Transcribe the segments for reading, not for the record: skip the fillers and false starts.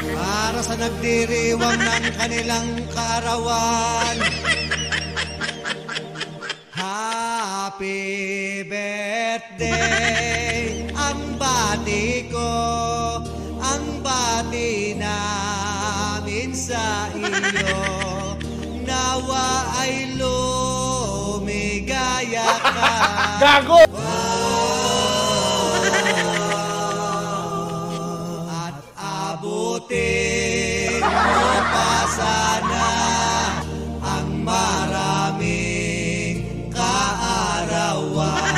para sa nagdiriwang ng kanilang kaarawan. Happy birthday, ang bati ko, ang bati namin sa iyo. Nawa ay lumigaya ka. Gago! At abutin mo pa sana ang maraming kaarawan.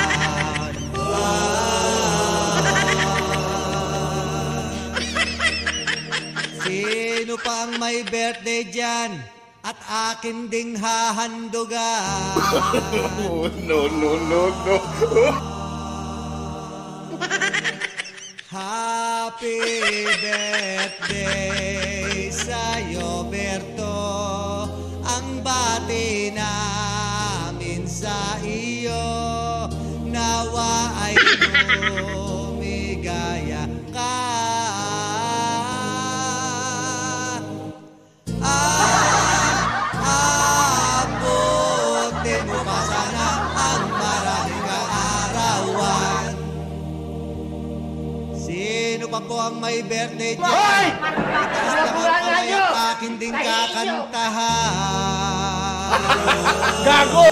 Sino pa ang may birthday dyan? At akin ding hahandugan. No. Happy birthday sa'yo, Berto. Ang bati namin sa iyo. Nawa ay lumigaya ka. Abutin mo pa sana ang maraming kaarawan. Sino pa po ang may birthday dyan? Hoy! Itaas na kamay at akin din kakantahan. Gago!